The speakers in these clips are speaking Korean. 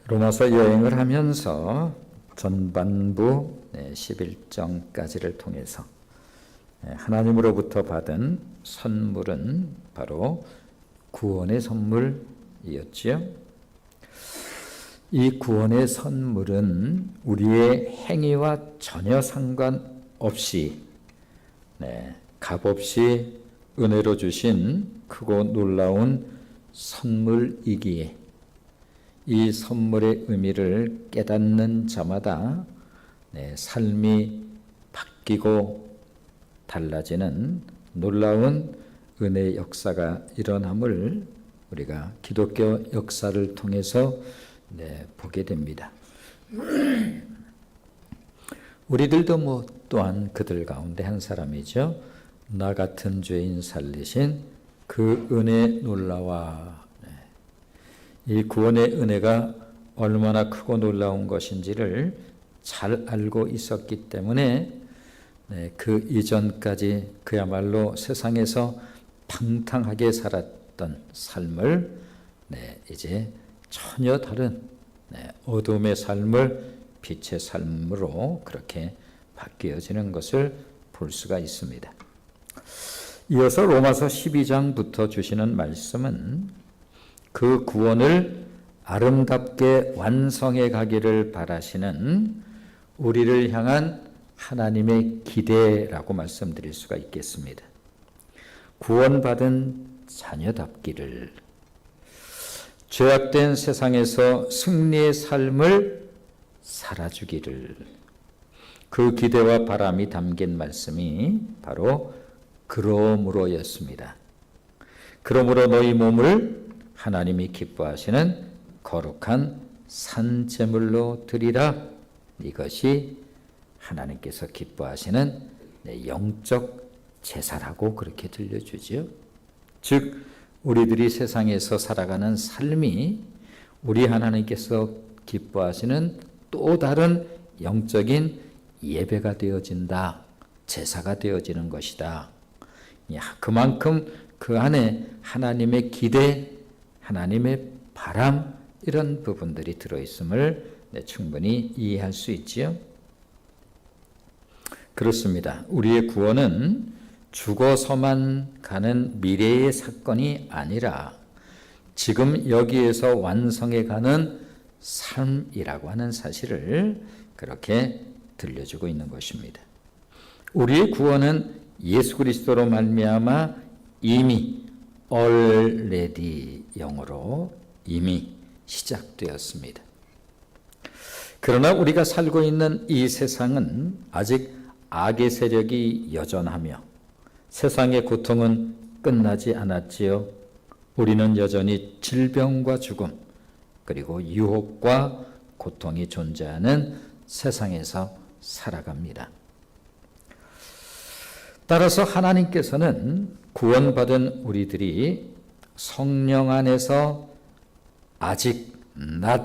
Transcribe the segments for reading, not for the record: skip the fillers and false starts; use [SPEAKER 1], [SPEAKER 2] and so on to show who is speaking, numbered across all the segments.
[SPEAKER 1] 로마서 여행을 하면서 전반부 11장까지를 통해서 하나님으로부터 받은 선물은 바로 구원의 선물이었지요. 이 구원의 선물은 우리의 행위와 전혀 상관없이 값없이 은혜로 주신 크고 놀라운 선물이기에 이 선물의 의미를 깨닫는 자마다 삶이 바뀌고 달라지는 놀라운 은혜의 역사가 일어남을 우리가 기독교 역사를 통해서 보게 됩니다. 우리들도 또한 그들 가운데 한 사람이죠. 나 같은 죄인 살리신 그 은혜 놀라와. 이 구원의 은혜가 얼마나 크고 놀라운 것인지를 잘 알고 있었기 때문에 그 이전까지 그야말로 세상에서 방탕하게 살았던 삶을 이제 전혀 다른 어둠의 삶을 빛의 삶으로 그렇게 바뀌어지는 것을 볼 수가 있습니다. 이어서 로마서 12장부터 주시는 말씀은 그 구원을 아름답게 완성해 가기를 바라시는 우리를 향한 하나님의 기대라고 말씀드릴 수가 있겠습니다. 구원받은 자녀답기를, 죄악된 세상에서 승리의 삶을 살아주기를, 그 기대와 바람이 담긴 말씀이 바로 그러므로였습니다. 그러므로 너희 몸을 하나님이 기뻐하시는 거룩한 산제물로 드리라. 이것이 하나님께서 기뻐하시는 영적 제사라고 그렇게 들려주지요. 즉 우리들이 세상에서 살아가는 삶이 우리 하나님께서 기뻐하시는 또 다른 영적인 예배가 되어진다. 제사가 되어지는 것이다. 그만큼 그 안에 하나님의 기대, 하나님의 바람, 이런 부분들이 들어있음을 충분히 이해할 수 있지요. 그렇습니다. 우리의 구원은 죽어서만 가는 미래의 사건이 아니라 지금 여기에서 완성해 가는 삶이라고 하는 사실을 그렇게 들려주고 있는 것입니다. 우리의 구원은 예수 그리스도로 말미암아 이미 already, 영어로 이미 시작되었습니다. 그러나 우리가 살고 있는 이 세상은 아직 악의 세력이 여전하며 세상의 고통은 끝나지 않았지요. 우리는 여전히 질병과 죽음, 그리고 유혹과 고통이 존재하는 세상에서 살아갑니다. 따라서 하나님께서는 구원받은 우리들이 성령 안에서 아직 not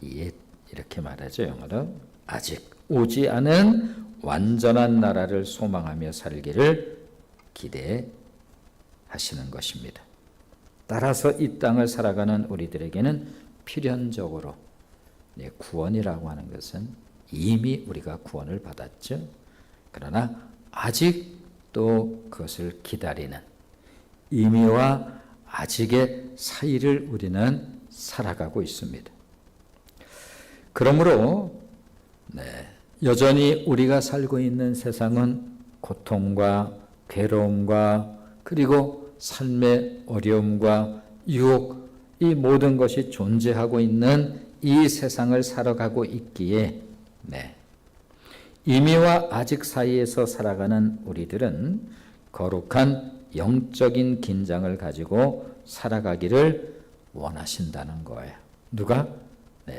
[SPEAKER 1] yet, 이렇게 말하죠. 영어로 아직 오지 않은 완전한 나라를 소망하며 살기를 기대하시는 것입니다. 따라서 이 땅을 살아가는 우리들에게는 필연적으로 구원이라고 하는 것은 이미 우리가 구원을 받았죠. 그러나 아직 또 그것을 기다리는 이미와 아직의 사이를 우리는 살아가고 있습니다. 그러므로 여전히 우리가 살고 있는 세상은 고통과 괴로움과 그리고 삶의 어려움과 유혹, 이 모든 것이 존재하고 있는 이 세상을 살아가고 있기에 이미와 아직 사이에서 살아가는 우리들은 거룩한 영적인 긴장을 가지고 살아가기를 원하신다는 거예요. 누가?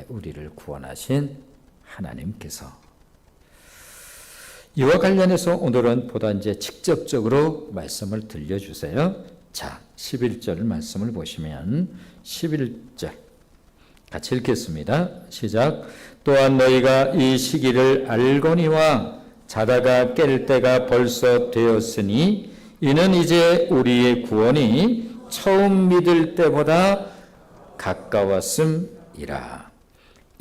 [SPEAKER 1] 우리를 구원하신 하나님께서. 이와 관련해서 오늘은 보다 이제 직접적으로 말씀을 들려주세요. 자, 11절 말씀을 보시면 11절 같이 읽겠습니다. 시작. 또한 너희가 이 시기를 알거니와 자다가 깰 때가 벌써 되었으니 이는 이제 우리의 구원이 처음 믿을 때보다 가까웠음이라.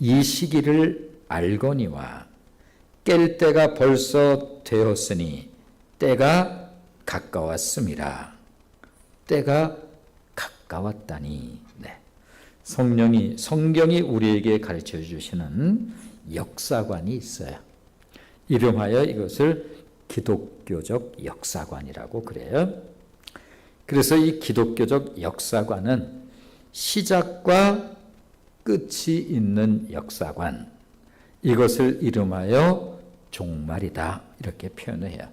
[SPEAKER 1] 이 시기를 알거니와 깰 때가 벌써 되었으니 때가 가까웠음이라. 때가 가까웠다니. 네. 성경이 우리에게 가르쳐 주시는 역사관이 있어요. 이름하여 이것을 기독교적 역사관이라고 그래요. 그래서 이 기독교적 역사관은 시작과 끝이 있는 역사관, 이것을 이름하여 종말이다, 이렇게 표현해요.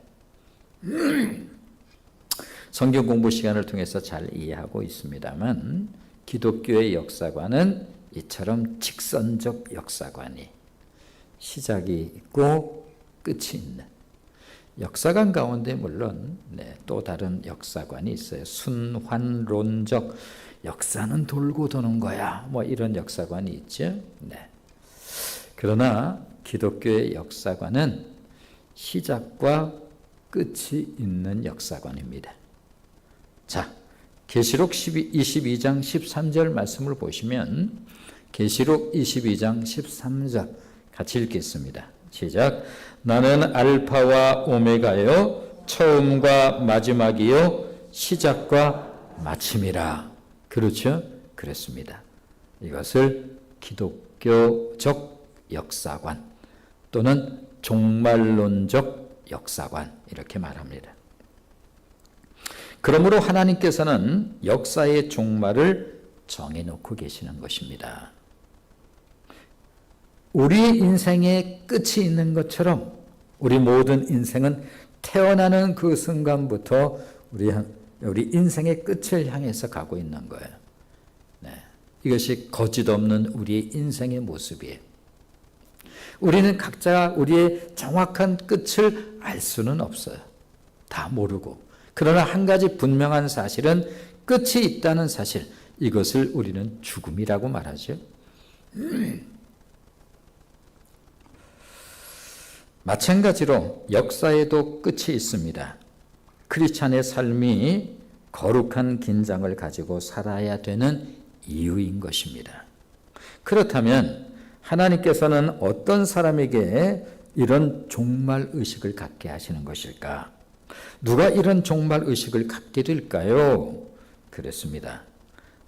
[SPEAKER 1] 성경 공부 시간을 통해서 잘 이해하고 있습니다만 기독교의 역사관은 이처럼 직선적 역사관이 시작이 있고 끝이 있는 역사관 가운데 물론 또 다른 역사관이 있어요. 순환론적, 역사는 돌고 도는 거야, 뭐 이런 역사관이 있죠. 그러나 기독교의 역사관은 시작과 끝이 있는 역사관입니다. 자, 계시록 22장 13절 말씀을 보시면 계시록 22장 13절 같이 읽겠습니다. 시작. 나는 알파와 오메가요 처음과 마지막이요 시작과 마침이라. 그렇죠? 그렇습니다. 이것을 기독교적 역사관 또는 종말론적 역사관 이렇게 말합니다. 그러므로 하나님께서는 역사의 종말을 정해놓고 계시는 것입니다. 우리 인생의 끝이 있는 것처럼 우리 모든 인생은 태어나는 그 순간부터 우리 인생의 끝을 향해서 가고 있는 거예요. 이것이 거짓 없는 우리의 인생의 모습이에요. 우리는 각자 우리의 정확한 끝을 알 수는 없어요. 다 모르고. 그러나 한 가지 분명한 사실은 끝이 있다는 사실, 이것을 우리는 죽음이라고 말하죠. 마찬가지로 역사에도 끝이 있습니다. 크리스찬의 삶이 거룩한 긴장을 가지고 살아야 되는 이유인 것입니다. 그렇다면 하나님께서는 어떤 사람에게 이런 종말 의식을 갖게 하시는 것일까? 누가 이런 종말 의식을 갖게 될까요? 그렇습니다.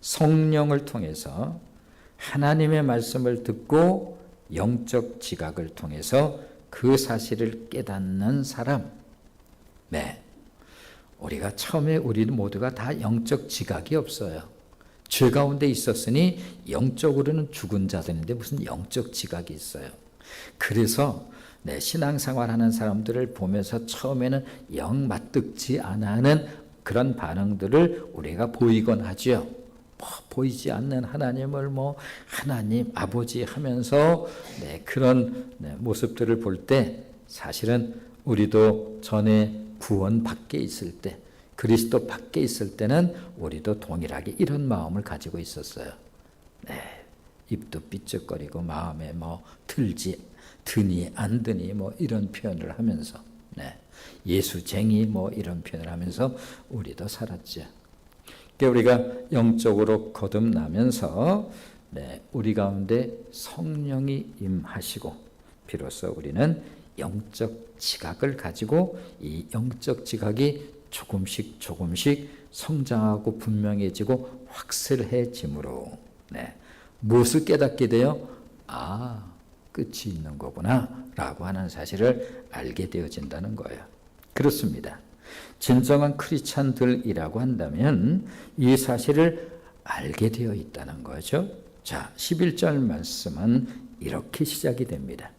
[SPEAKER 1] 성령을 통해서 하나님의 말씀을 듣고 영적 지각을 통해서 그 사실을 깨닫는 사람. 우리가 처음에 우리 모두가 다 영적 지각이 없어요. 죄 가운데 있었으니 영적으로는 죽은 자들인데 무슨 영적 지각이 있어요. 그래서 신앙생활하는 사람들을 보면서 처음에는 영 맞듣지 않아 하는 그런 반응들을 우리가 보이곤 하죠. 보이지 않는 하나님을 하나님 아버지 하면서 그런 모습들을 볼 때 사실은 우리도 전에 구원 밖에 있을 때, 그리스도 밖에 있을 때는 우리도 동일하게 이런 마음을 가지고 있었어요. 입도 삐쩍거리고 마음에 드니 안 드니 이런 표현을 하면서 예수쟁이 이런 표현을 하면서 우리도 살았죠. 우리가 영적으로 거듭나면서 우리 가운데 성령이 임하시고 비로소 우리는 영적 지각을 가지고 이 영적 지각이 조금씩 성장하고 분명해지고 확실해지므로 무엇을 깨닫게 돼요? 끝이 있는 거구나 라고 하는 사실을 알게 되어진다는 거예요. 그렇습니다. 진정한 크리스찬들이라고 한다면 이 사실을 알게 되어 있다는 거죠. 자, 11절 말씀은 이렇게 시작이 됩니다.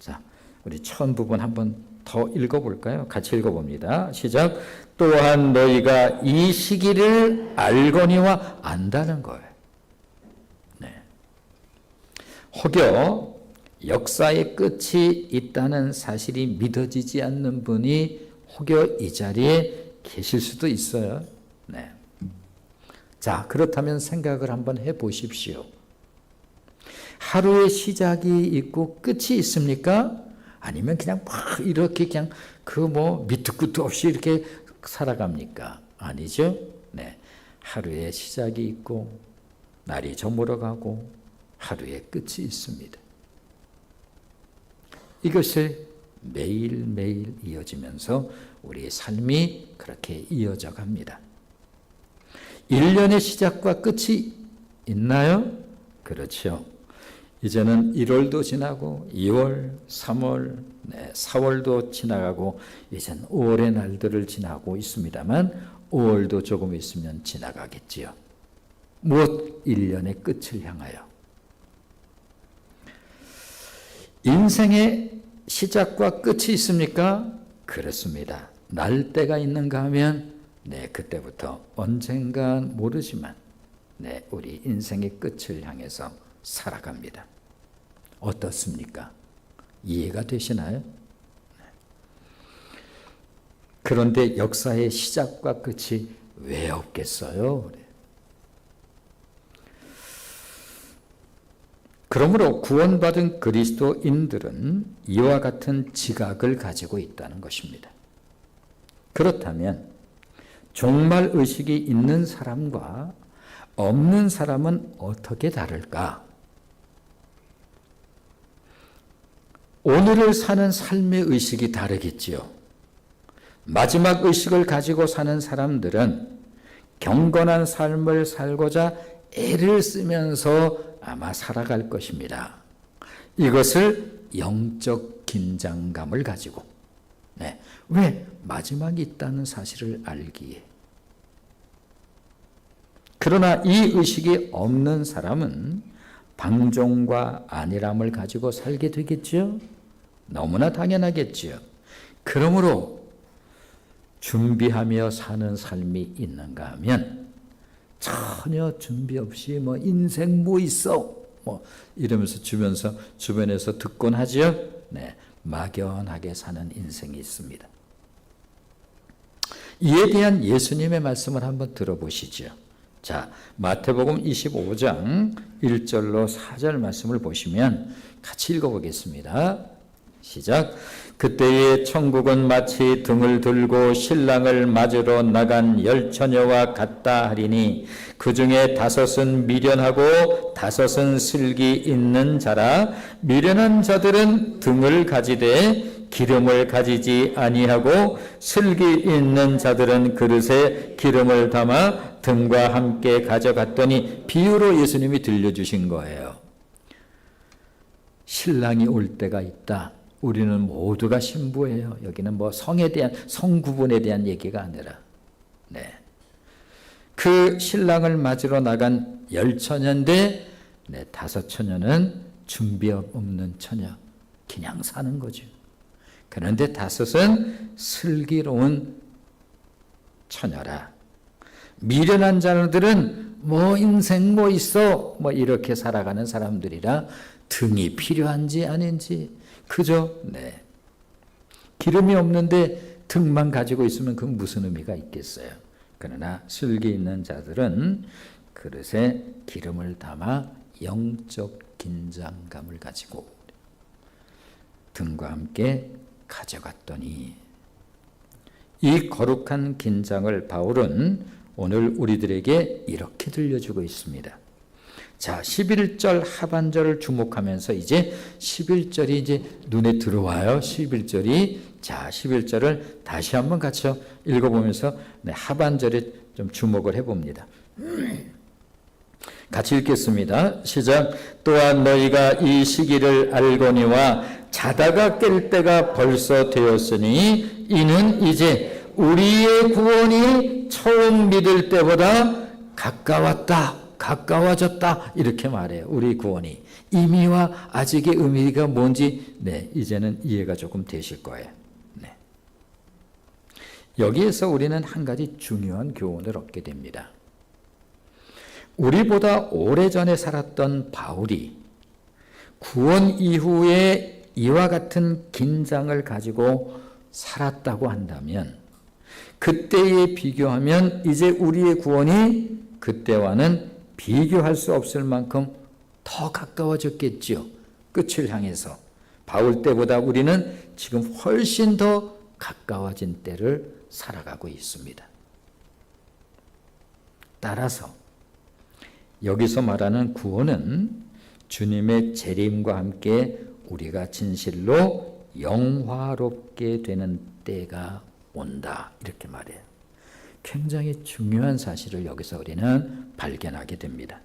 [SPEAKER 1] 자, 우리 처음 부분 한번 더 읽어볼까요? 같이 읽어봅니다. 시작. 또한 너희가 이 시기를 알거니와 안다는 거예요. 혹여 역사의 끝이 있다는 사실이 믿어지지 않는 분이 혹여 이 자리에 계실 수도 있어요. 자, 그렇다면 생각을 한번 해보십시오. 하루의 시작이 있고 끝이 있습니까? 아니면 그냥 이렇게 그냥 밑도 끝도 없이 이렇게 살아갑니까? 아니죠. 하루의 시작이 있고 날이 저물어가고 하루의 끝이 있습니다. 이것이 매일매일 이어지면서 우리의 삶이 그렇게 이어져 갑니다. 1년의 시작과 끝이 있나요? 그렇죠. 이제는 1월도 지나고 2월, 3월, 4월도 지나가고 이젠 5월의 날들을 지나고 있습니다만 5월도 조금 있으면 지나가겠지요. 무엇? 1년의 끝을 향하여. 인생의 시작과 끝이 있습니까? 그렇습니다. 날 때가 있는가 하면 그때부터 언젠간 모르지만 우리 인생의 끝을 향해서 살아갑니다. 어떻습니까? 이해가 되시나요? 그런데 역사의 시작과 끝이 왜 없겠어요? 그러므로 구원받은 그리스도인들은 이와 같은 지각을 가지고 있다는 것입니다. 그렇다면 종말 의식이 있는 사람과 없는 사람은 어떻게 다를까? 오늘을 사는 삶의 의식이 다르겠지요. 마지막 의식을 가지고 사는 사람들은 경건한 삶을 살고자 애를 쓰면서 아마 살아갈 것입니다. 이것을 영적 긴장감을 가지고 왜? 마지막이 있다는 사실을 알기에. 그러나 이 의식이 없는 사람은 방종과 안일함을 가지고 살게 되겠죠. 너무나 당연하겠지요. 그러므로 준비하며 사는 삶이 있는가 하면 전혀 준비 없이 인생 있어 이러면서 주변에서 듣곤 하죠. 막연하게 사는 인생이 있습니다. 이에 대한 예수님의 말씀을 한번 들어보시죠. 자, 마태복음 25장 1절로 4절 말씀을 보시면 같이 읽어보겠습니다. 시작. 그때의 천국은 마치 등을 들고 신랑을 맞으러 나간 10처녀와 같다 하리니 그 중에 5은 미련하고 5은 슬기 있는 자라. 미련한 자들은 등을 가지되 기름을 가지지 아니하고 슬기 있는 자들은 그릇에 기름을 담아 등과 함께 가져갔더니 비유로 예수님이 들려주신 거예요. 신랑이 올 때가 있다. 우리는 모두가 신부예요. 여기는 성에 대한, 성구분에 대한 얘기가 아니라, 그 신랑을 맞으러 나간 10처녀인데, 5처녀는 준비 없는 처녀, 그냥 사는 거죠. 그런데 5은 슬기로운 처녀라. 미련한 자들은 인생 있어, 이렇게 살아가는 사람들이라 등이 필요한지 아닌지, 그죠? 기름이 없는데 등만 가지고 있으면 그 무슨 의미가 있겠어요? 그러나 슬기 있는 자들은 그릇에 기름을 담아 영적 긴장감을 가지고 등과 함께 가져갔더니, 이 거룩한 긴장을 바울은 오늘 우리들에게 이렇게 들려주고 있습니다. 자, 11절 하반절을 주목하면서 이제 11절이 이제 눈에 들어와요. 11절이. 자, 11절을 다시 한번 같이 읽어보면서 하반절에 좀 주목을 해봅니다. 같이 읽겠습니다. 시작. 또한 너희가 이 시기를 알거니와 자다가 깰 때가 벌써 되었으니 이는 이제 우리의 구원이 처음 믿을 때보다 가까워졌다 이렇게 말해요. 우리 구원이. 이미와 아직의 의미가 뭔지 이제는 이해가 조금 되실 거예요. 여기에서 우리는 한 가지 중요한 교훈을 얻게 됩니다. 우리보다 오래전에 살았던 바울이 구원 이후에 이와 같은 긴장을 가지고 살았다고 한다면, 그때에 비교하면 이제 우리의 구원이 그때와는 비교할 수 없을 만큼 더 가까워졌겠지요. 끝을 향해서. 바울 때보다 우리는 지금 훨씬 더 가까워진 때를 살아가고 있습니다. 따라서 여기서 말하는 구원은 주님의 재림과 함께 우리가 진실로 영화롭게 되는 때가 온다. 이렇게 말해요. 굉장히 중요한 사실을 여기서 우리는 발견하게 됩니다.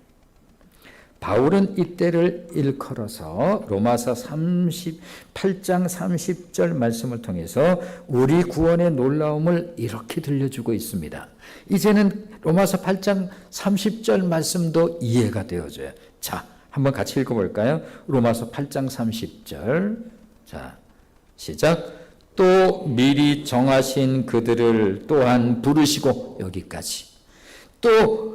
[SPEAKER 1] 바울은 이때를 일컬어서 로마서 38장 30절 말씀을 통해서 우리 구원의 놀라움을 이렇게 들려주고 있습니다. 이제는 로마서 8장 30절 말씀도 이해가 되어져요. 자, 한번 같이 읽어볼까요? 로마서 8장 30절. 자, 시작. 또 미리 정하신 그들을 또한 부르시고, 여기까지. 또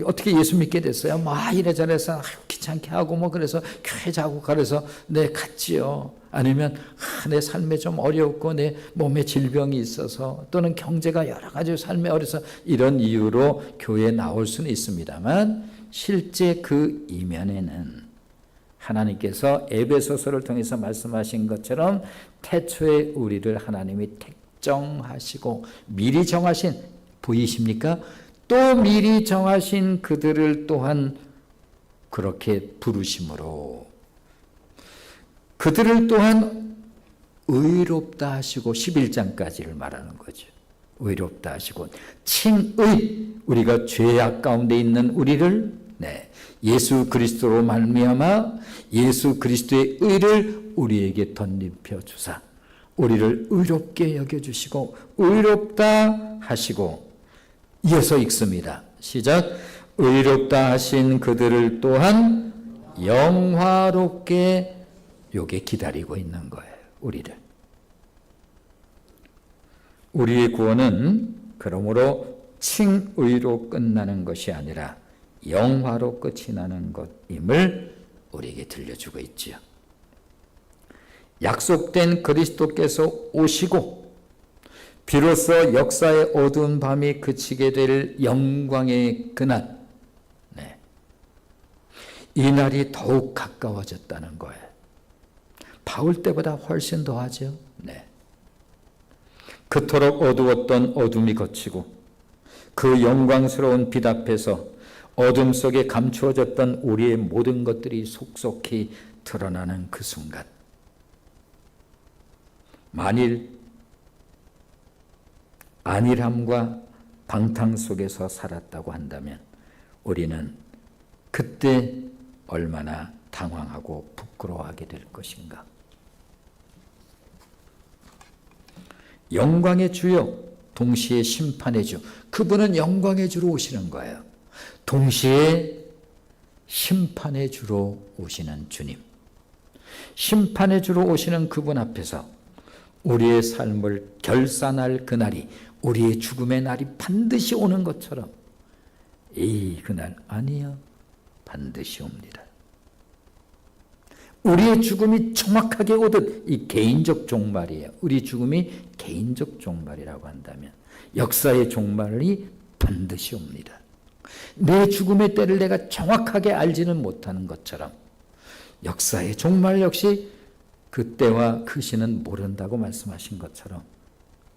[SPEAKER 1] 어떻게 예수 믿게 됐어요? 이래저래서 귀찮게 하고 그래서 교회 자고 그래서 갔지요. 아니면 내 삶에 좀 어렵고 내 몸에 질병이 있어서 또는 경제가 여러 가지 삶에 어려서 이런 이유로 교회에 나올 수는 있습니다만 실제 그 이면에는 하나님께서 에베소서를 통해서 말씀하신 것처럼 태초에 우리를 하나님이 택정하시고 미리 정하신, 보이십니까? 또 미리 정하신 그들을 또한 그렇게 부르심으로 그들을 또한 의롭다 하시고 11장까지를 말하는 거죠. 의롭다 하시고 칭의, 우리가 죄악 가운데 있는 우리를 예수 그리스도로 말미암아 예수 그리스도의 의를 우리에게 덧입혀 주사 우리를 의롭게 여겨주시고 의롭다 하시고, 이어서 읽습니다. 시작. 의롭다 하신 그들을 또한 영화롭게 요게 기다리고 있는 거예요. 우리를. 우리의 구원은 그러므로 칭의로 끝나는 것이 아니라 영화로 끝이 나는 것임을 우리에게 들려주고 있지요. 약속된 그리스도께서 오시고 비로소 역사의 어두운 밤이 그치게 될 영광의 그날, 이 날이 더욱 가까워졌다는 거예요. 바울 때보다 훨씬 더하죠. 그토록 어두웠던 어둠이 걷히고 그 영광스러운 빛 앞에서 어둠 속에 감추어졌던 우리의 모든 것들이 속속히 드러나는 그 순간, 만일 안일함과 방탕 속에서 살았다고 한다면 우리는 그때 얼마나 당황하고 부끄러워하게 될 것인가. 영광의 주요, 동시에 심판의 주, 그분은 영광의 주로 오시는 거예요. 동시에 심판의 주로 오시는 주님, 심판의 주로 오시는 그분 앞에서 우리의 삶을 결산할 그날이, 우리의 죽음의 날이 반드시 오는 것처럼 그날 아니요, 반드시 옵니다. 우리의 죽음이 정확하게 오듯, 이 개인적 종말이에요. 우리 죽음이 개인적 종말이라고 한다면 역사의 종말이 반드시 옵니다. 내 죽음의 때를 내가 정확하게 알지는 못하는 것처럼 역사의 종말 역시 그 때와 그 시는 모른다고 말씀하신 것처럼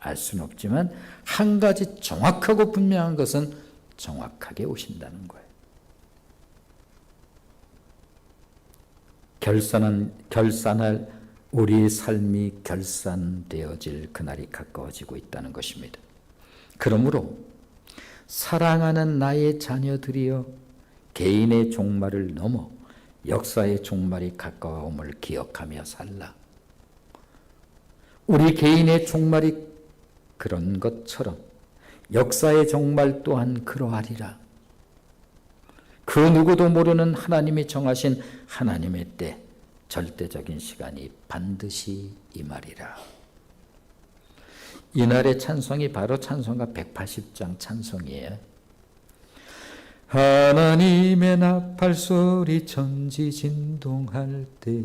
[SPEAKER 1] 알 수는 없지만 한 가지 정확하고 분명한 것은 정확하게 오신다는 거예요. 결산할 우리의 삶이 결산되어질 그날이 가까워지고 있다는 것입니다. 그러므로 사랑하는 나의 자녀들이여, 개인의 종말을 넘어 역사의 종말이 가까움을 기억하며 살라. 우리 개인의 종말이 그런 것처럼 역사의 종말 또한 그러하리라. 그 누구도 모르는 하나님이 정하신 하나님의 때, 절대적인 시간이 반드시 임하리라. 이날의 찬송이 바로 찬송가 180장 찬송이에요. 하나님의 나팔소리 천지진동할 때에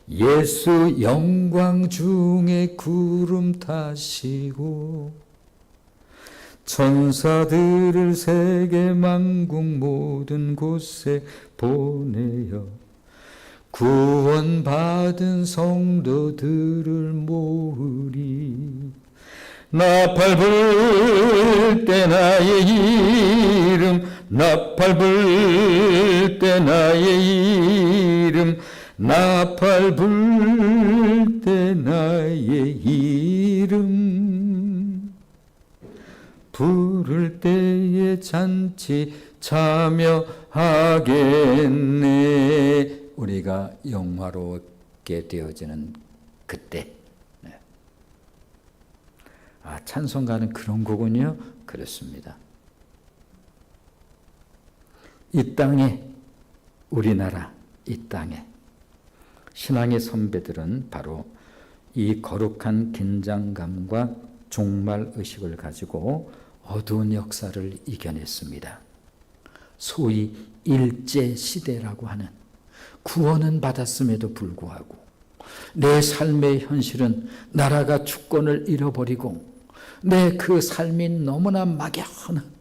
[SPEAKER 1] 예수 영광 중에 구름 타시고 천사들을 세계 만국 모든 곳에 보내어 구원받은 성도들을 모으리. 나팔 불 때 나의 이름, 나팔 불 때 나의 이름, 나팔 불 때 나의 이름 부를 때에 잔치 참여하겠네. 우리가 영화롭게 되어지는 그때. 아, 찬송가는 그런 거군요. 그렇습니다. 이 땅에, 우리나라 이 땅에 신앙의 선배들은 바로 이 거룩한 긴장감과 종말의식을 가지고 어두운 역사를 이겨냈습니다. 소위 일제시대라고 하는, 구원은 받았음에도 불구하고 내 삶의 현실은 나라가 주권을 잃어버리고 내 그 삶이 너무나 막연한,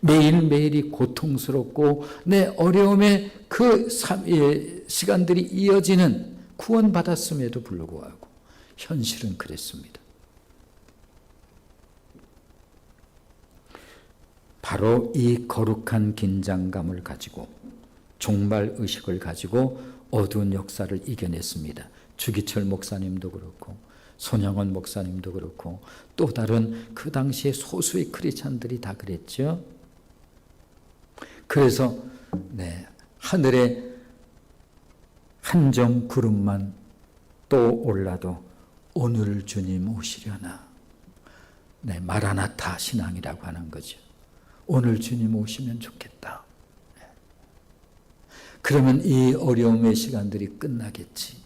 [SPEAKER 1] 매일매일이 고통스럽고 내 어려움의 그 시간들이 이어지는, 구원받았음에도 불구하고 현실은 그랬습니다. 바로 이 거룩한 긴장감을 가지고, 종말의식을 가지고 어두운 역사를 이겨냈습니다. 주기철 목사님도 그렇고 손영원 목사님도 그렇고 또 다른 그 당시에 소수의 크리스찬들이 다 그랬죠. 그래서 하늘에 한 점 구름만 또 올라도 오늘 주님 오시려나. 마라나타 신앙이라고 하는 거죠. 오늘 주님 오시면 좋겠다. 그러면 이 어려움의 시간들이 끝나겠지.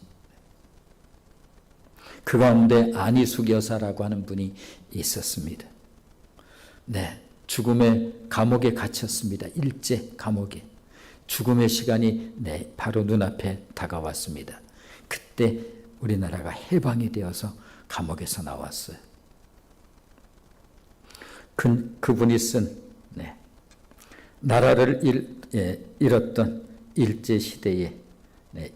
[SPEAKER 1] 그 가운데 안희숙 여사라고 하는 분이 있었습니다. 죽음의 감옥에 갇혔습니다. 일제 감옥에. 죽음의 시간이 바로 눈앞에 다가왔습니다. 그때 우리나라가 해방이 되어서 감옥에서 나왔어요. 그분이 쓴 나라를 잃었던 일제시대에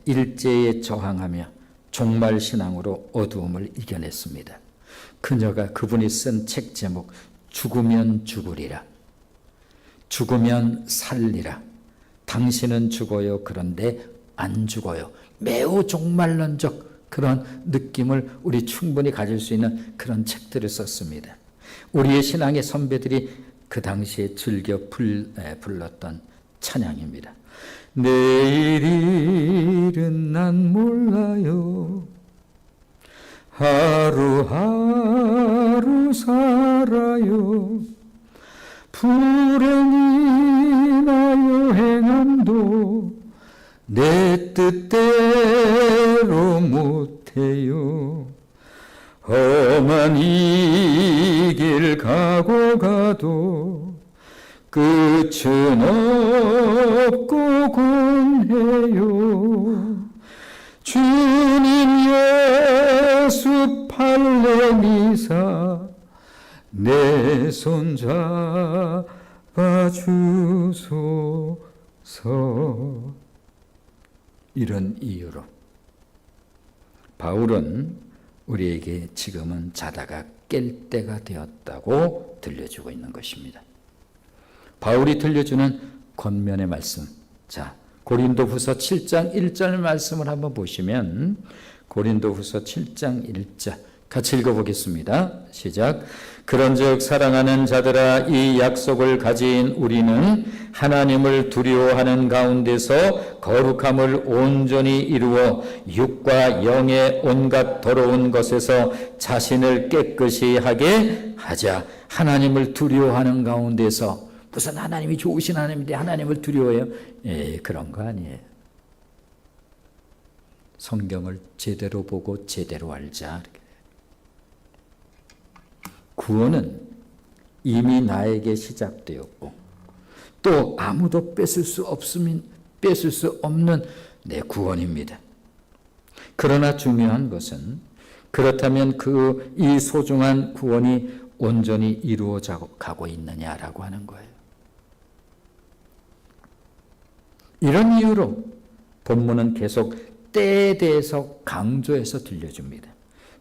[SPEAKER 1] 일제에 저항하며 종말신앙으로 어두움을 이겨냈습니다. 그분이 쓴 책 제목 죽으면 죽으리라, 죽으면 살리라, 당신은 죽어요 그런데 안 죽어요. 매우 종말론적 그런 느낌을 우리 충분히 가질 수 있는 그런 책들을 썼습니다. 우리의 신앙의 선배들이 그 당시에 즐겨 불렀던 찬양입니다. 내일은 난 몰라요. 하루하루 살아요. 불행이나 여행함도 내 뜻대로 못해요. 험한 이 길 가고 가도 끝은 없고 권해요. 주님 예수 팔레미사 내 손 잡아주소서. 이런 이유로 바울은 우리에게 지금은 자다가 깰 때가 되었다고 들려주고 있는 것입니다. 바울이 들려주는 권면의 말씀. 자, 고린도후서 7장 1절 말씀을 한번 보시면 고린도후서 7장 1절 같이 읽어보겠습니다. 시작. 그런즉 사랑하는 자들아 이 약속을 가진 우리는 하나님을 두려워하는 가운데서 거룩함을 온전히 이루어 육과 영의 온갖 더러운 것에서 자신을 깨끗이 하게 하자. 하나님을 두려워하는 가운데서, 무슨 하나님이 좋으신 하나님인데 하나님을 두려워해요? 그런 거 아니에요. 성경을 제대로 보고 제대로 알자. 구원은 이미 나에게 시작되었고 또 아무도 뺏을 수 없는 내 구원입니다. 그러나 중요한 것은 그렇다면 이 소중한 구원이 온전히 이루어져 가고 있느냐라고 하는 거예요. 이런 이유로 본문은 계속 때에 대해서 강조해서 들려줍니다.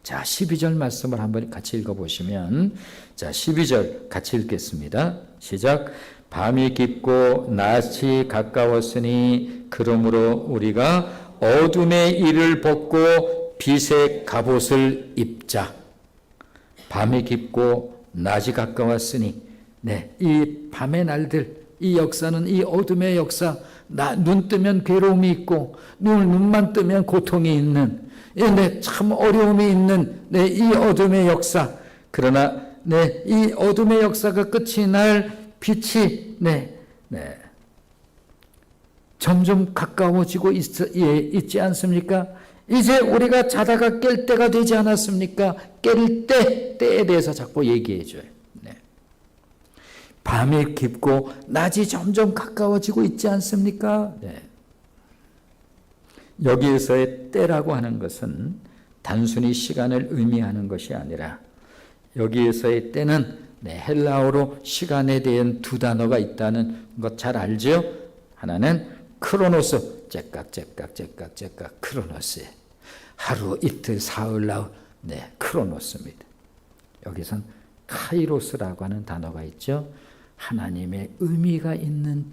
[SPEAKER 1] 자, 12절 말씀을 한번 같이 읽어보시면, 자, 12절 같이 읽겠습니다. 시작. 밤이 깊고 낮이 가까웠으니 그러므로 우리가 어둠의 일을 벗고 빛의 갑옷을 입자. 밤이 깊고 낮이 가까웠으니 이 밤의 날들, 이 역사는 이 어둠의 역사, 눈 뜨면 괴로움이 있고 눈만 뜨면 고통이 있는 참 어려움이 있는 이 어둠의 역사. 그러나 이 어둠의 역사가 끝이 날 빛이 점점 가까워지고 있지 않습니까? 이제 우리가 자다가 깰 때가 되지 않았습니까? 깰 때에 대해서 자꾸 얘기해줘요. 밤이 깊고 낮이 점점 가까워지고 있지 않습니까? 여기에서의 때라고 하는 것은 단순히 시간을 의미하는 것이 아니라 여기에서의 때는 헬라어로 시간에 대한 두 단어가 있다는 것 잘 알죠? 하나는 크로노스, 째깍 크로노스. 하루, 이틀, 사흘, 나흘, 크로노스입니다. 여기선 카이로스라고 하는 단어가 있죠. 하나님의 의미가 있는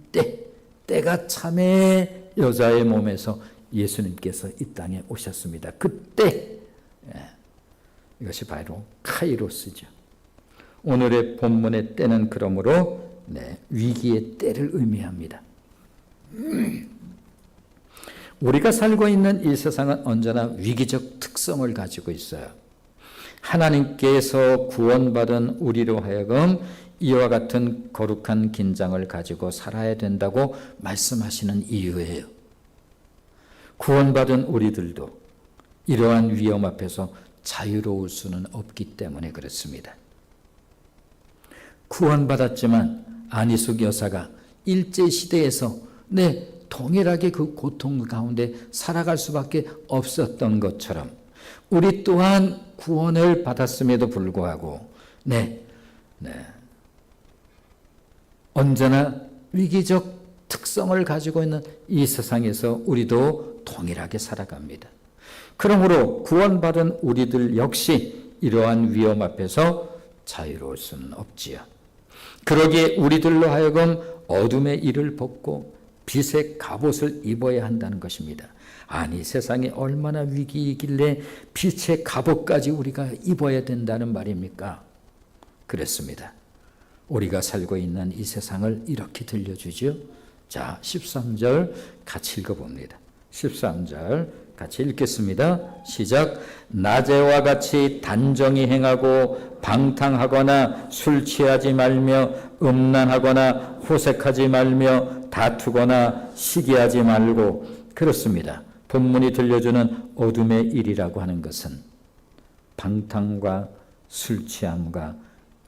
[SPEAKER 1] 때가 참에 여자의 몸에서 예수님께서 이 땅에 오셨습니다. 그때, 이것이 바로 카이로스죠. 오늘의 본문의 때는 그러므로 위기의 때를 의미합니다. 우리가 살고 있는 이 세상은 언제나 위기적 특성을 가지고 있어요. 하나님께서 구원받은 우리로 하여금 이와 같은 거룩한 긴장을 가지고 살아야 된다고 말씀하시는 이유예요. 구원받은 우리들도 이러한 위험 앞에서 자유로울 수는 없기 때문에 그렇습니다. 구원받았지만 안희숙 여사가 일제시대에서 동일하게 그 고통 가운데 살아갈 수밖에 없었던 것처럼 우리 또한 구원을 받았음에도 불구하고 언제나 위기적 특성을 가지고 있는 이 세상에서 우리도 동일하게 살아갑니다. 그러므로 구원받은 우리들 역시 이러한 위험 앞에서 자유로울 수는 없지요. 그러기에 우리들로 하여금 어둠의 일을 벗고 빛의 갑옷을 입어야 한다는 것입니다. 아니, 세상이 얼마나 위기이길래 빛의 갑옷까지 우리가 입어야 된다는 말입니까? 그렇습니다. 우리가 살고 있는 이 세상을 이렇게 들려주죠. 자, 13절 같이 읽어봅니다. 13절 같이 읽겠습니다. 시작. 낮에와 같이 단정히 행하고 방탕하거나 술 취하지 말며 음란하거나 호색하지 말며 다투거나 시기하지 말고. 그렇습니다. 본문이 들려주는 어둠의 일이라고 하는 것은 방탕과 술 취함과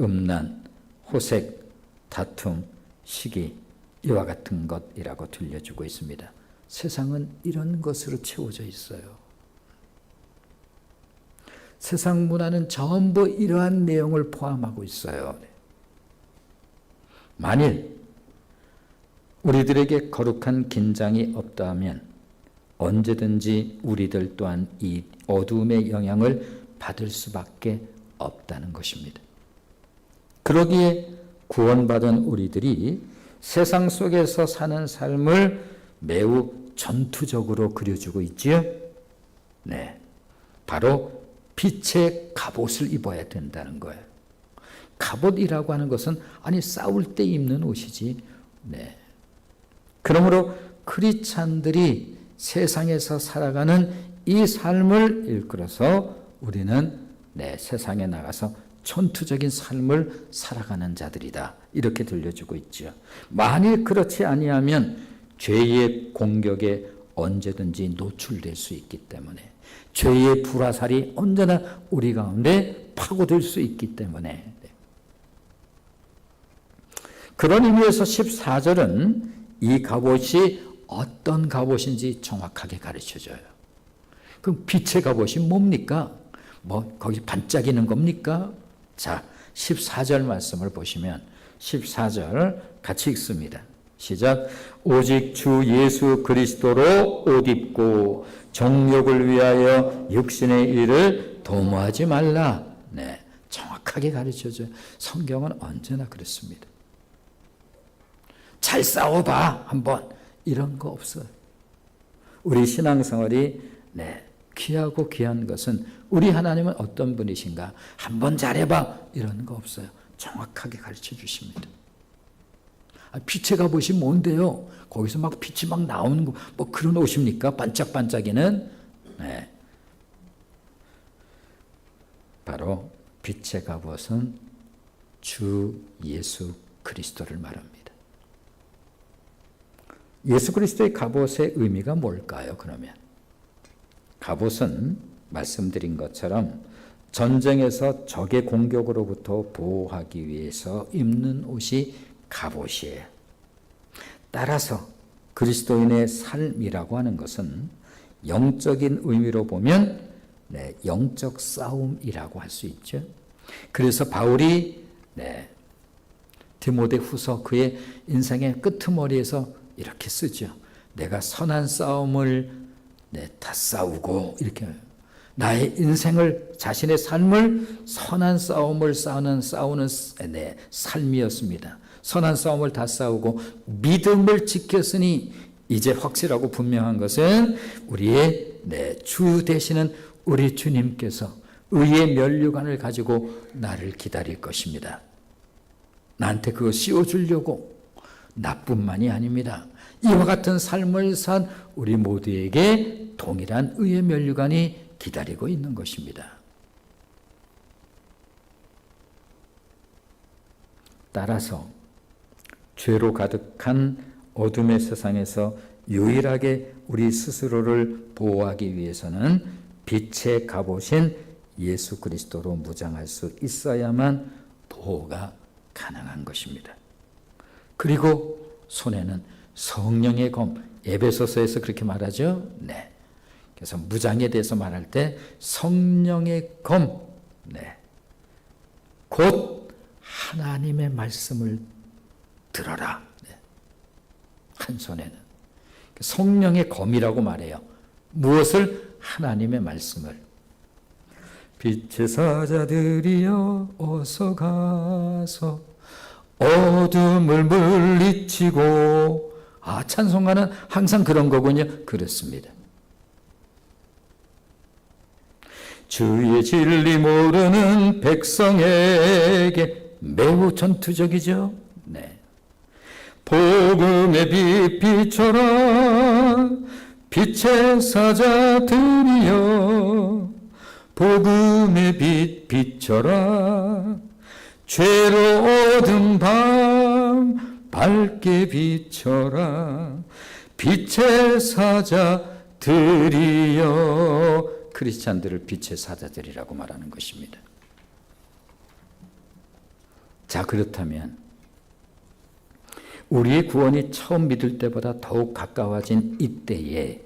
[SPEAKER 1] 음란, 호색, 다툼, 시기, 이와 같은 것이라고 들려주고 있습니다. 세상은 이런 것으로 채워져 있어요. 세상 문화는 전부 이러한 내용을 포함하고 있어요. 만일 우리들에게 거룩한 긴장이 없다면 언제든지 우리들 또한 이 어두움의 영향을 받을 수밖에 없다는 것입니다. 그러기에 구원받은 우리들이 세상 속에서 사는 삶을 매우 전투적으로 그려주고 있지요. 바로 빛의 갑옷을 입어야 된다는 거예요. 갑옷이라고 하는 것은 싸울 때 입는 옷이지. 그러므로 크리스찬들이 세상에서 살아가는 이 삶을 일컬어서 우리는 세상에 나가서 전투적인 삶을 살아가는 자들이다. 이렇게 들려주고 있죠. 만일 그렇지 아니하면 죄의 공격에 언제든지 노출될 수 있기 때문에, 죄의 불화살이 언제나 우리 가운데 파고들 수 있기 때문에, 그런 의미에서 14절은 이 갑옷이 어떤 갑옷인지 정확하게 가르쳐줘요. 그럼 빛의 갑옷이 뭡니까? 거기 반짝이는 겁니까? 자, 14절 말씀을 보시면 14절 같이 읽습니다. 시작. 오직 주 예수 그리스도로 옷 입고 정욕을 위하여 육신의 일을 도모하지 말라. 정확하게 가르쳐줘요. 성경은 언제나 그렇습니다. 잘 싸워봐 한번, 이런 거 없어요. 우리 신앙생활이 귀하고 귀한 것은 우리 하나님은 어떤 분이신가? 한번 잘해봐 이런 거 없어요. 정확하게 가르쳐 주십니다. 빛의 갑옷이 뭔데요? 거기서 막 빛이 막 나오는 거, 뭐 그런 옷입니까? 반짝반짝이는? 바로 빛의 갑옷은 주 예수 그리스도를 말합니다. 예수 그리스도의 갑옷의 의미가 뭘까요? 그러면 갑옷은 말씀드린 것처럼 전쟁에서 적의 공격으로부터 보호하기 위해서 입는 옷이 갑옷이에요. 따라서 그리스도인의 삶이라고 하는 것은 영적인 의미로 보면 영적 싸움이라고 할 수 있죠. 그래서 바울이 디모데후서 그의 인생의 끄트머리에서 이렇게 쓰죠. 내가 선한 싸움을 다 싸우고 이렇게 나의 인생을 자신의 삶을 선한 싸움을 싸우는 삶이었습니다. 선한 싸움을 다 싸우고 믿음을 지켰으니 이제 확실하고 분명한 것은 우리의 주 되시는 우리 주님께서 의의 면류관을 가지고 나를 기다릴 것입니다. 나한테 그거 씌워주려고 나뿐만이 아닙니다. 이와 같은 삶을 산 우리 모두에게 동일한 의의 면류관이 기다리고 있는 것입니다. 따라서 죄로 가득한 어둠의 세상에서 유일하게 우리 스스로를 보호하기 위해서는 빛의 갑옷인 예수 그리스도로 무장할 수 있어야만 보호가 가능한 것입니다. 그리고 손에는 성령의 검, 에베소서에서 그렇게 말하죠. 그래서 무장에 대해서 말할 때 성령의 검, 곧 하나님의 말씀을 들어라. 한 손에는 성령의 검이라고 말해요. 무엇을? 하나님의 말씀을. 빛의 사자들이여 어서 가서 어둠을 물리치고. 찬송가는 항상 그런 거군요. 그렇습니다. 주의 진리 모르는 백성에게 매우 전투적이죠. 복음의 빛 비춰라 빛의 사자들이여 복음의 빛 비춰라 죄로 얻은 밤 밝게 비춰라 빛의 사자들이여. 크리스찬들을 빛의 사자들이라고 말하는 것입니다. 자, 그렇다면 우리의 구원이 처음 믿을 때보다 더욱 가까워진 이때에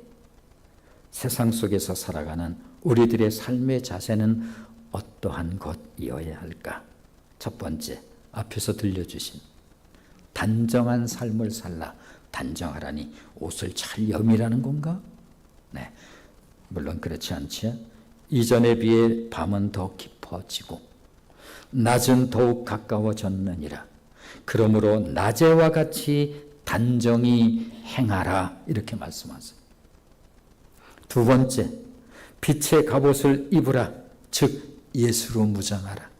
[SPEAKER 1] 세상 속에서 살아가는 우리들의 삶의 자세는 어떠한 것이어야 할까? 첫 번째, 앞에서 들려주신 단정한 삶을 살라. 단정하라니 옷을 잘 여미라는 건가? 물론 그렇지 않지요. 이전에 비해 밤은 더 깊어지고 낮은 더욱 가까워졌느니라. 그러므로 낮에와 같이 단정히 행하라. 이렇게 말씀하세요. 두 번째, 빛의 갑옷을 입으라. 즉 예수로 무장하라.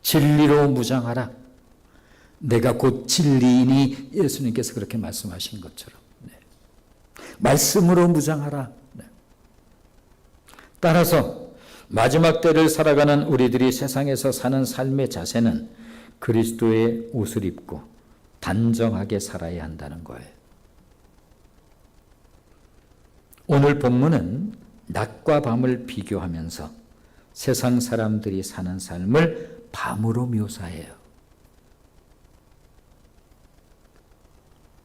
[SPEAKER 1] 진리로 무장하라. 내가 곧 진리이니 예수님께서 그렇게 말씀하신 것처럼 말씀으로 무장하라. 따라서 마지막 때를 살아가는 우리들이 세상에서 사는 삶의 자세는 그리스도의 옷을 입고 단정하게 살아야 한다는 거예요. 오늘 본문은 낮과 밤을 비교하면서 세상 사람들이 사는 삶을 밤으로 묘사해요.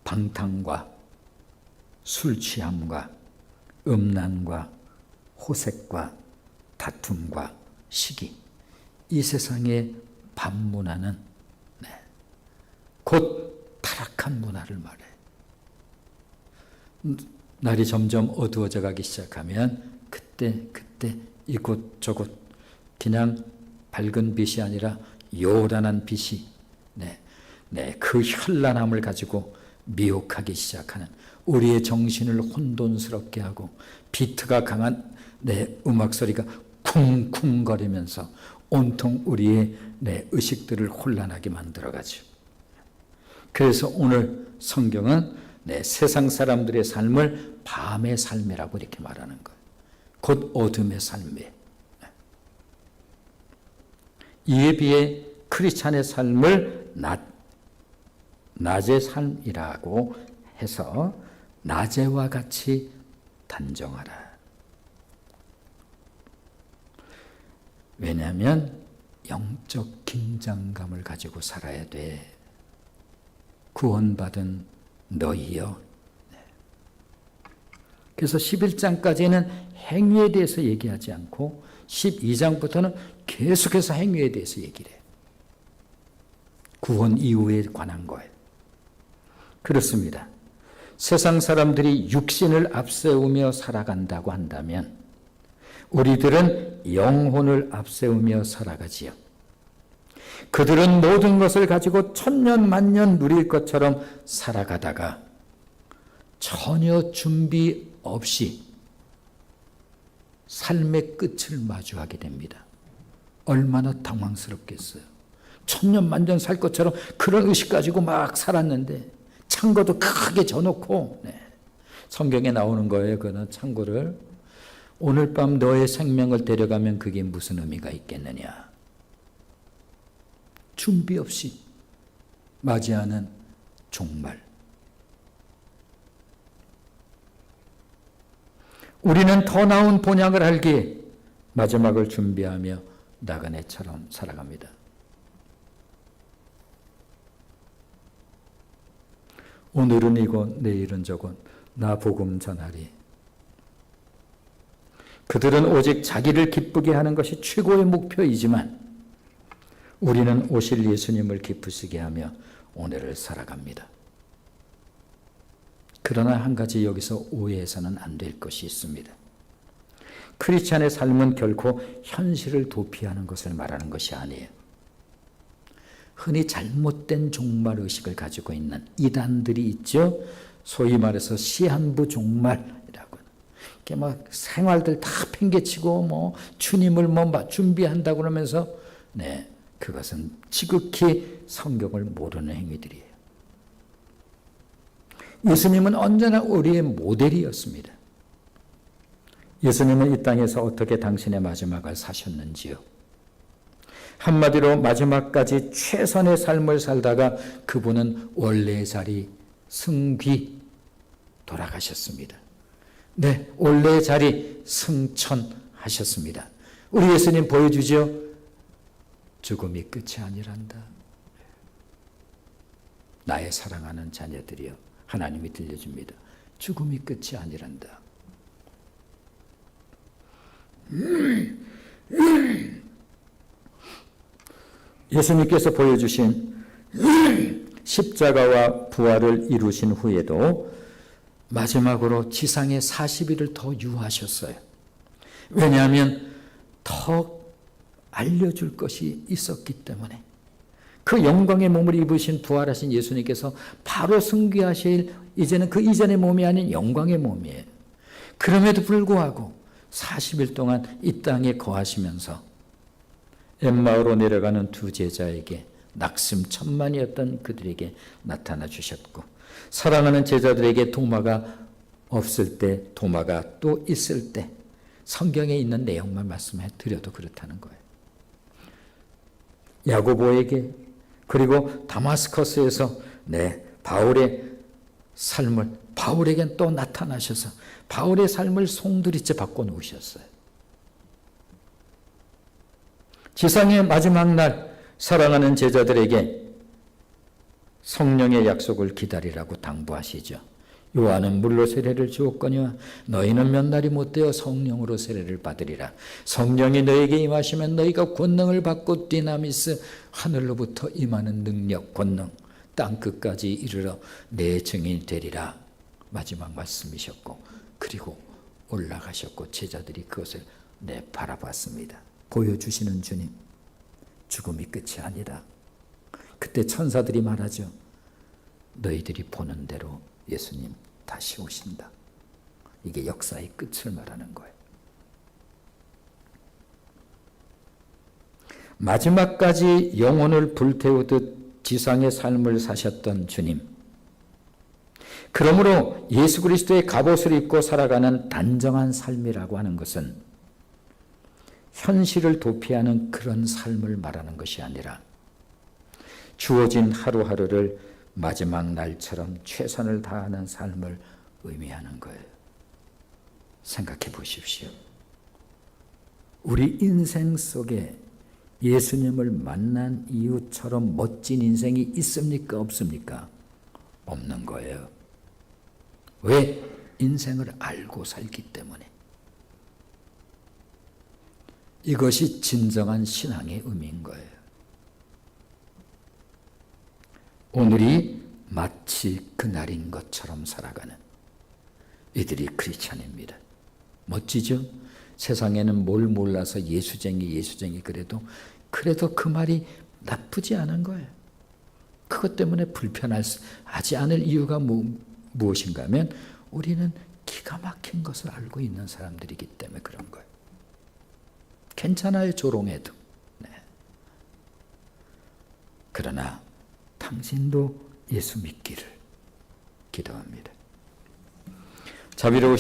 [SPEAKER 1] 방탕과 술 취함과 음란과 호색과 다툼과 시기, 이 세상의 밤 문화는 곧 타락한 문화를 말해요. 날이 점점 어두워져 가기 시작하면 그때 이곳저곳 그냥 밝은 빛이 아니라 요란한 빛이 그 현란함을 가지고 미혹하기 시작하는, 우리의 정신을 혼돈스럽게 하고 비트가 강한 내 음악 소리가 쿵쿵거리면서 온통 우리의 내 의식들을 혼란하게 만들어가죠. 그래서 오늘 성경은 세상 사람들의 삶을 밤의 삶이라고 이렇게 말하는 거예요. 곧 어둠의 삶이에요. 이에 비해 크리스찬의 삶을 낮의 삶이라고 해서 낮에와 같이 단정하라. 왜냐하면 영적 긴장감을 가지고 살아야 돼. 구원받은 너희여. 그래서 11장까지는 행위에 대해서 얘기하지 않고 12장부터는 계속해서 행위에 대해서 얘기를 해요. 구원 이후에 관한 거예요. 그렇습니다. 세상 사람들이 육신을 앞세우며 살아간다고 한다면 우리들은 영혼을 앞세우며 살아가지요. 그들은 모든 것을 가지고 천년 만년 누릴 것처럼 살아가다가 전혀 준비 없이 삶의 끝을 마주하게 됩니다. 얼마나 당황스럽겠어요. 천년 만년 살 것처럼 그런 의식 가지고 막 살았는데 창고도 크게 져놓고 성경에 나오는 거예요. 그는 창고를 오늘 밤 너의 생명을 데려가면 그게 무슨 의미가 있겠느냐. 준비 없이 맞이하는 종말. 우리는 더 나은 본향을 알기에 마지막을 준비하며 나그네처럼 살아갑니다. 오늘은 이곳 내일은 저곳 나 복음 전하리. 그들은 오직 자기를 기쁘게 하는 것이 최고의 목표이지만 우리는 오실 예수님을 기쁘시게 하며 오늘을 살아갑니다. 그러나 한 가지 여기서 오해해서는 안 될 것이 있습니다. 크리스찬의 삶은 결코 현실을 도피하는 것을 말하는 것이 아니에요. 흔히 잘못된 종말의식을 가지고 있는 이단들이 있죠. 소위 말해서 시한부 종말이라고. 이렇게 막 생활들 다 팽개치고 주님을 준비한다고 그러면서 그것은 지극히 성경을 모르는 행위들이에요. 예수님은 언제나 우리의 모델이었습니다. 예수님은 이 땅에서 어떻게 당신의 마지막을 사셨는지요. 한마디로 마지막까지 최선의 삶을 살다가 그분은 원래의 자리 승귀 돌아가셨습니다. 원래의 자리 승천하셨습니다. 우리 예수님 보여주죠. 죽음이 끝이 아니란다. 나의 사랑하는 자녀들이여, 하나님이 들려줍니다. 죽음이 끝이 아니란다. 예수님께서 보여주신 십자가와 부활을 이루신 후에도 마지막으로 지상에 40일을 더 유하셨어요. 왜냐하면 더 알려줄 것이 있었기 때문에. 그 영광의 몸을 입으신 부활하신 예수님께서 바로 승귀하실 이제는 그 이전의 몸이 아닌 영광의 몸이에요. 그럼에도 불구하고 40일 동안 이 땅에 거하시면서 엠마오로 내려가는 두 제자에게 낙심천만이었던 그들에게 나타나 주셨고, 사랑하는 제자들에게 도마가 없을 때, 도마가 또 있을 때 성경에 있는 내용만 말씀해 드려도 그렇다는 거예요. 야고보에게, 그리고 다마스커스에서 바울의 삶을, 바울에겐 또 나타나셔서 바울의 삶을 송두리째 바꿔놓으셨어요. 지상의 마지막 날 사랑하는 제자들에게 성령의 약속을 기다리라고 당부하시죠. 요한은 물로 세례를 주었거니와 너희는 몇 날이 못되어 성령으로 세례를 받으리라. 성령이 너에게 임하시면 너희가 권능을 받고 디나미스, 하늘로부터 임하는 능력, 권능, 땅끝까지 이르러 내 증인이 되리라. 마지막 말씀이셨고, 그리고 올라가셨고 제자들이 그것을 바라봤습니다. 보여주시는 주님, 죽음이 끝이 아니라. 그때 천사들이 말하죠. 너희들이 보는 대로 예수님 다시 오신다. 이게 역사의 끝을 말하는 거예요. 마지막까지 영혼을 불태우듯 지상의 삶을 사셨던 주님. 그러므로 예수 그리스도의 갑옷을 입고 살아가는 단정한 삶이라고 하는 것은 현실을 도피하는 그런 삶을 말하는 것이 아니라 주어진 하루하루를 마지막 날처럼 최선을 다하는 삶을 의미하는 거예요. 생각해 보십시오. 우리 인생 속에 예수님을 만난 이후처럼 멋진 인생이 있습니까? 없습니까? 없는 거예요. 왜? 인생을 알고 살기 때문에. 이것이 진정한 신앙의 의미인 거예요. 오늘이 마치 그날인 것처럼 살아가는 이들이 크리스찬입니다. 멋지죠? 세상에는 뭘 몰라서 예수쟁이 그래도 그 말이 나쁘지 않은 거예요. 그것 때문에 불편하지 않을 이유가 무엇인가 하면 우리는 기가 막힌 것을 알고 있는 사람들이기 때문에 그런 거예요. 괜찮아요, 조롱해도. 네. 그러나 당신도 예수 믿기를 기도합니다. 자비로우신